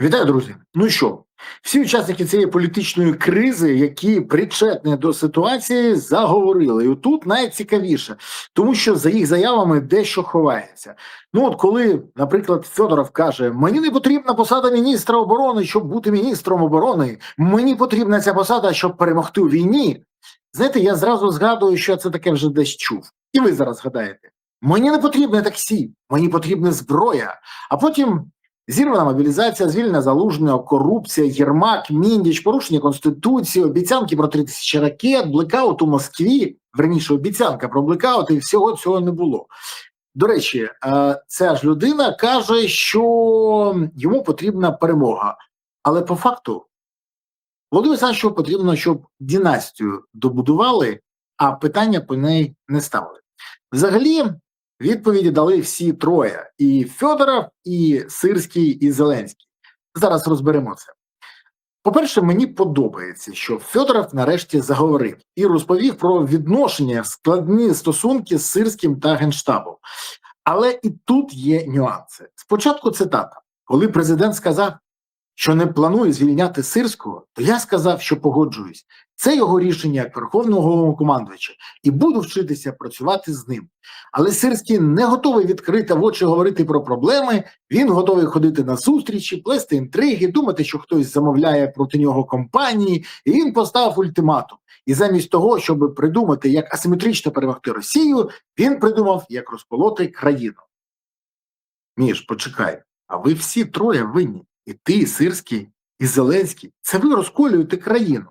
Вітаю, друзі. Ну що, всі учасники цієї політичної кризи, які причетні до ситуації, заговорили. І тут найцікавіше, тому що за їх заявами дещо ховається. Ну от коли, наприклад, Федоров каже: "Мені не потрібна посада міністра оборони, щоб бути міністром оборони. Мені потрібна ця посада, щоб перемогти у війні". Знаєте, я зразу згадую, що я це таке вже десь чув. І ви зараз згадаєте: "Мені не потрібне таксі, мені потрібна зброя". А потім зірвана мобілізація, звільнення Залужного, корупція, Єрмак, Міндіч, порушення Конституції, обіцянки про 3000 ракет, блекаут у Москві, верніше обіцянка про блекаут, і всього цього не було. До речі, ця ж людина каже, що йому потрібна перемога. Але по факту Володимир Олександровичу потрібно, щоб династію добудували, а питання по неї не ставили. Взагалі, відповіді дали всі троє: і Федоров, і Сирський, і Зеленський. Зараз розберемо це. По-перше, мені подобається, що Федоров нарешті заговорив і розповів про відношення, складні стосунки з Сирським та Генштабом. Але і тут є нюанси. Спочатку цитата. Коли президент сказав, що не планує звільняти Сирського, то я сказав, що погоджуюсь. Це його рішення як Верховного Головнокомандувача, і буду вчитися працювати з ним. Але Сирський не готовий відкрито в очі говорити про проблеми, він готовий ходити на зустрічі, плести інтриги, думати, що хтось замовляє проти нього компанії, і він поставив ультиматум. І замість того, щоб придумати, як асиметрично перемогти Росію, він придумав, як розколоти країну. Міш, почекай, а ви всі троє винні. І ти, і Сирський, і Зеленський. Це ви розколюєте країну.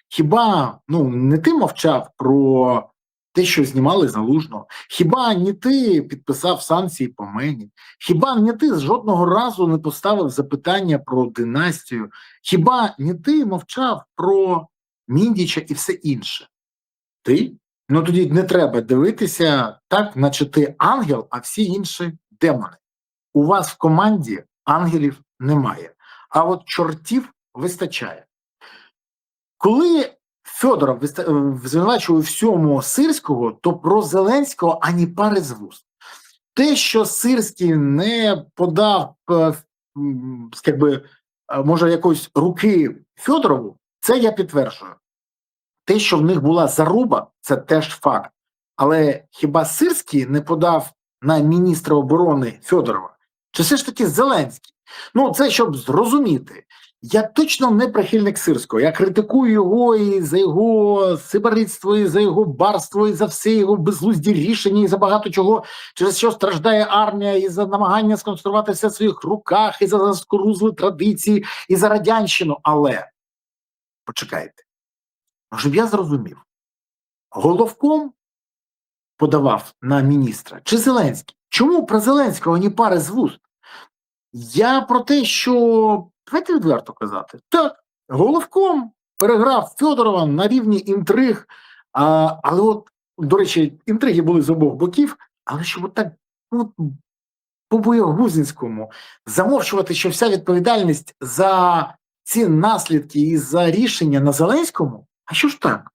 Хіба не ти мовчав про те, що знімали Залужного? Хіба не ти підписав санкції по мені? Хіба не ти жодного разу не поставив запитання про династію? Хіба не ти мовчав про Міндіча і все інше? Ти? Ну тоді не треба дивитися так, наче ти ангел, а всі інші демони. У вас в команді ангелів немає, а от чортів вистачає. Коли Федоров звинувачує всьому Сирського, то про Зеленського ані пари з вуст. Те, що Сирський не подав, може, якоїсь руки Федорову, це я підтверджую. Те, що в них була заруба, це теж факт. Але хіба Сирський не подав на міністра оборони Федорова? Чи все ж таки Зеленський? Це щоб зрозуміти. Я точно не прихильник Сирського. Я критикую його і за його сепаратство, і за його барство, і за все його безглузді рішення, і за багато чого, через що страждає армія, і за намагання сконцентрувати все в своїх руках, і за заскорузли традиції, і за радянщину. Але, почекайте, щоб я зрозумів, Головком подавав на міністра чи Зеленський? Чому про Зеленського ні пари з вуст? Я про те, що, давайте відверто казати, так, Головком переграв Федорова на рівні інтриг, але от, до речі, інтриги були з обох боків, але щоб от так по-боягузинському замовчувати, що вся відповідальність за ці наслідки і за рішення на Зеленському, а що ж так?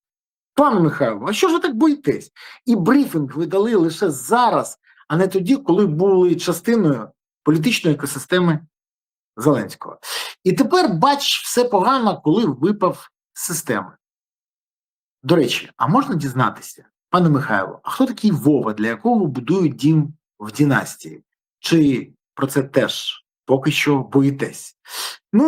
Пане Михайло, а що ж ви так боїтесь? І брифінг ви дали лише зараз, а не тоді, коли були частиною політичної екосистеми Зеленського. І тепер, бач, все погано, коли випав з системи. До речі, а можна дізнатися, пане Михайло, а хто такий Вова, для якого будують дім в династії? Чи про це теж поки що боїтесь?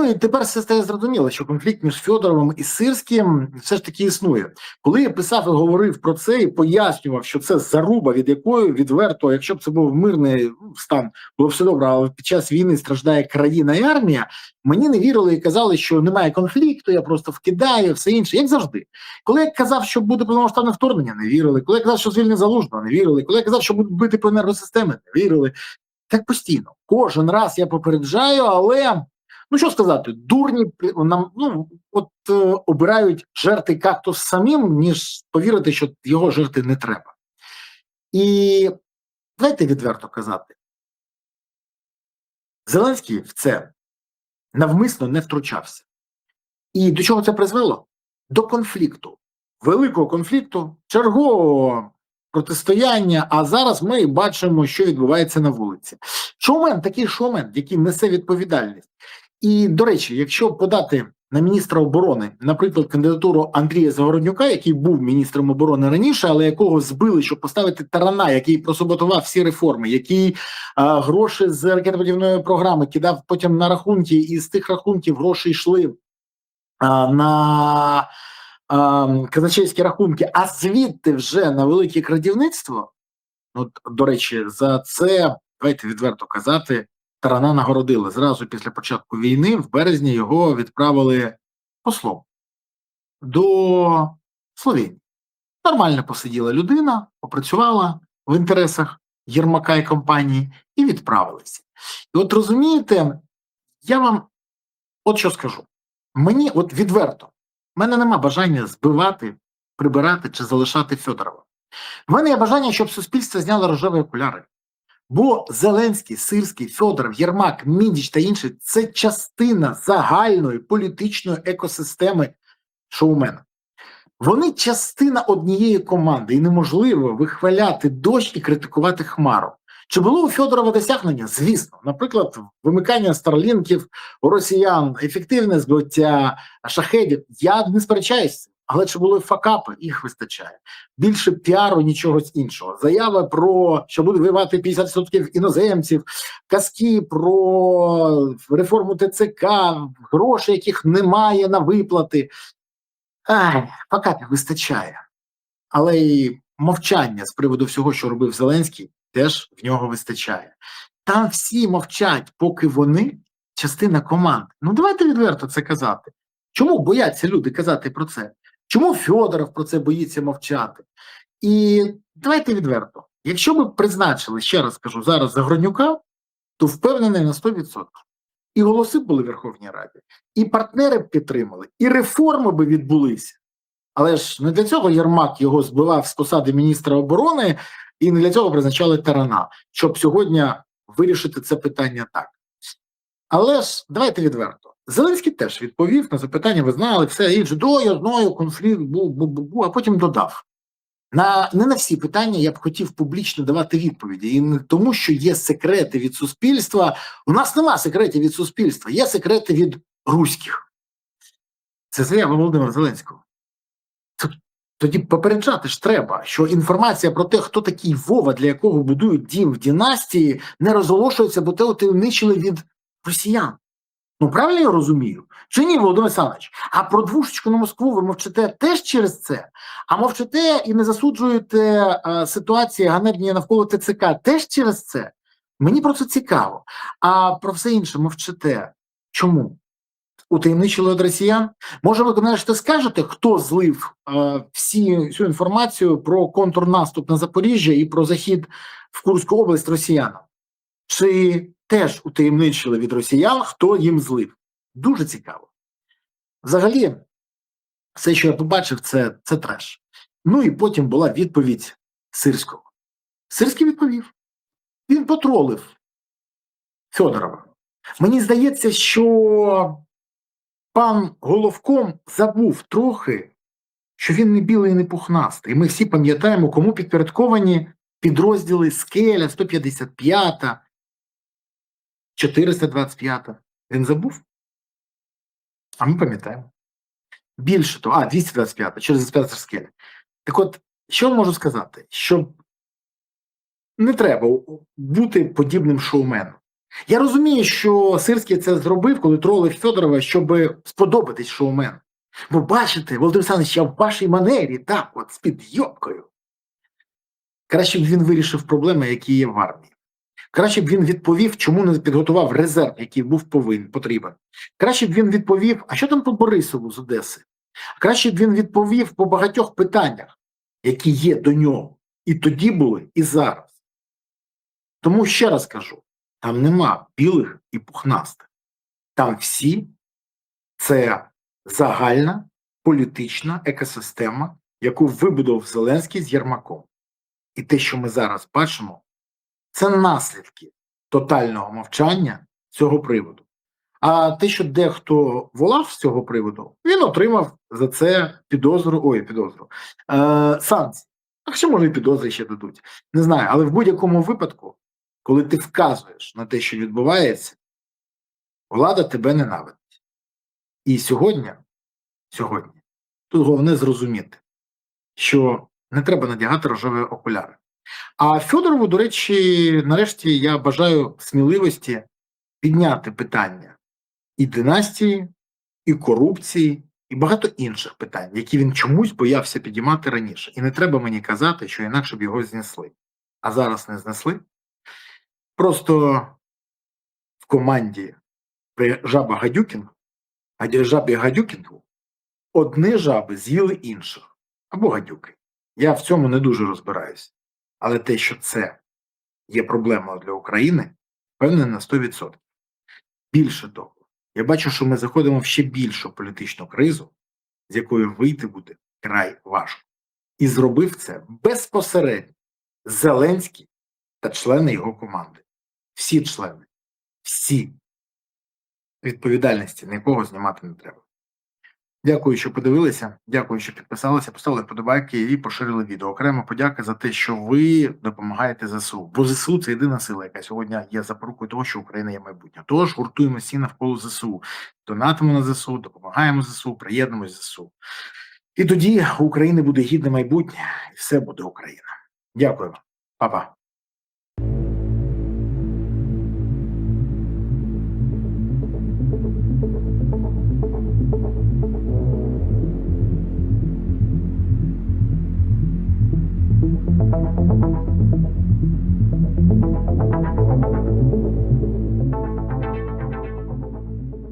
І тепер все стає зрозуміло, що конфлікт між Федоровим і Сирським все ж таки існує. Коли я писав і говорив про це і пояснював, що це заруба, від якої відверто, якщо б це був мирний стан, було все добре, але під час війни страждає країна і армія, мені не вірили і казали, що немає конфлікту, я просто вкидаю, все інше, як завжди. Коли я казав, що буде повномасштабне вторгнення, не вірили. Коли я казав, що звільнення Залужного, не вірили. Коли я казав, що будуть бити по енергосистеми, не вірили. Так постійно. Кожен раз я попереджаю, але... що сказати, дурні нам обирають жерти кактус самим, ніж повірити, що його жерти не треба. І давайте відверто казати, Зеленський в це навмисно не втручався. І до чого це призвело? До конфлікту. Великого конфлікту, чергового протистояння, а зараз ми бачимо, що відбувається на вулиці. Шоумен, такий шоумен, який несе відповідальність. І, до речі, якщо подати на міністра оборони, наприклад, кандидатуру Андрія Загороднюка, який був міністром оборони раніше, але якого збили, щоб поставити Тарана, який просаботував всі реформи, який гроші з ракетобудівної програми кидав потім на рахунки, і з тих рахунків гроші йшли на казначейські рахунки, а звідти вже на велике крадівництво. Ну, до речі, за це, давайте відверто казати, Тарана нагородили. Зразу після початку війни, в березні, його відправили послом до Словенії. Нормально посиділа людина, попрацювала в інтересах Єрмака і компанії і відправилися. І от розумієте, я вам от що скажу. Мені от відверто, в мене нема бажання збивати, прибирати чи залишати Фьодорова. В мене є бажання, щоб суспільство зняло рожеві окуляри. Бо Зеленський, Сирський, Фьодоров, Єрмак, Міндіч та інші – це частина загальної політичної екосистеми шоумена. Вони частина однієї команди, і неможливо вихваляти дощ і критикувати хмару. Чи було у Фьодорова досягнення? Звісно. Наприклад, вимикання старлінків у росіян, ефективне збиття шахедів. Я не сперечаюся. Але чи були факапи? Їх вистачає. Більше піару, нічого іншого. Заява про, що буде воювати 50% іноземців, казки про реформу ТЦК, грошей, яких немає на виплати. Факапів вистачає. Але і мовчання з приводу всього, що робив Зеленський, теж в нього вистачає. Там всі мовчать, поки вони частина команди. Ну давайте відверто це казати. Чому бояться люди казати про це? Чому Фьодоров про це боїться мовчати? І давайте відверто. Якщо б призначили, ще раз кажу, зараз Загороднюка, то впевнений на 100%. І голоси були в Верховній Раді, і партнери б підтримали, і реформи би відбулися. Але ж не для цього Єрмак його збивав з посади міністра оборони, і не для цього призначали Тарана, щоб сьогодні вирішити це питання так. Але ж давайте відверто. Зеленський теж відповів на запитання, ви знали, все, і я знаю, конфлікт був, а потім додав. Не на всі питання я б хотів публічно давати відповіді. І не тому, що є секрети від суспільства. У нас нема секретів від суспільства, є секрети від руських. Це заява Володимира Зеленського. Тоді попереджати ж треба, що інформація про те, хто такий Вова, для якого будують дім в династії, не розголошується, бо те утаємничили від росіян. Ну, правильно я розумію? Чи ні, Володимир Олександрович? А про двушечку на Москву ви мовчите теж через це? А мовчите і не засуджуєте ситуації ганебні навколо ТЦК теж через це? Мені про це цікаво. А про все інше мовчите. Чому? Утаємничили від росіян? Може, ви, знаєте, скажете, хто злив всю інформацію про контрнаступ на Запоріжжя і про захід в Курську область росіянам? Чи теж утаємничили від росіян, хто їм злив? Дуже цікаво. Взагалі, все, що я побачив, це треш. Ну і потім була відповідь Сирського. Сирський відповів. Він потролив Фьодорова. Мені здається, що пан Головком забув трохи, що він не білий і не пухнастий. І ми всі пам'ятаємо, кому підпорядковані підрозділи «Скеля», 155-та, 425-та. Він забув? А ми пам'ятаємо. Більше того, 225-та, через 25-та «Скеля». Так от, що можу сказати? Що не треба бути подібним шоуменом. Я розумію, що Сирський це зробив, коли тролив Фьодорова, щоб сподобатись шоумену. Бо бачите, Володимир Олександрович, я в вашій манері, так, от, з підйобкою. Краще б він вирішив проблеми, які є в армії. Краще б він відповів, чому не підготував резерв, який був потрібен. Краще б він відповів, а що там по Борисову з Одеси? Краще б він відповів по багатьох питаннях, які є до нього. І тоді були, і зараз. Тому ще раз кажу, там нема білих і пухнастих. Там всі це загальна політична екосистема, яку вибудував Зеленський з Єрмаком. І те, що ми зараз бачимо, це наслідки тотального мовчання цього приводу. А те, що дехто волав з цього приводу, він отримав за це санкції. А ще, може, і підозри ще дадуть. Не знаю, але в будь-якому випадку, коли ти вказуєш на те, що відбувається, влада тебе ненавидить. І сьогодні, тут головне зрозуміти, що не треба надягати рожеві окуляри. А Фьодорову, до речі, нарешті я бажаю сміливості підняти питання і династії, і корупції, і багато інших питань, які він чомусь боявся підіймати раніше. І не треба мені казати, що інакше б його знесли. А зараз не знесли. Просто в команді при жабі Гадюкінгу одні жаби з'їли інших. Або гадюки. Я в цьому не дуже розбираюся. Але те, що це є проблемою для України, впевнений на 100%. Більше того, я бачу, що ми заходимо в ще більшу політичну кризу, з якої вийти буде край важко. І зробив це безпосередньо Зеленський та члени його команди. Всі члени. Всі. Відповідальності нікого знімати не треба. Дякую, що подивилися, дякую, що підписалися, поставили вподобайки і поширили відео. Окремо подяка за те, що ви допомагаєте ЗСУ. Бо ЗСУ – це єдина сила, яка сьогодні є запорукою того, що Україна є майбутнє. Тож гуртуємо всі навколо ЗСУ. Донатимо на ЗСУ, допомагаємо ЗСУ, приєднуємось з ЗСУ. І тоді у України буде гідне майбутнє, і все буде Україна. Дякую. Па-па.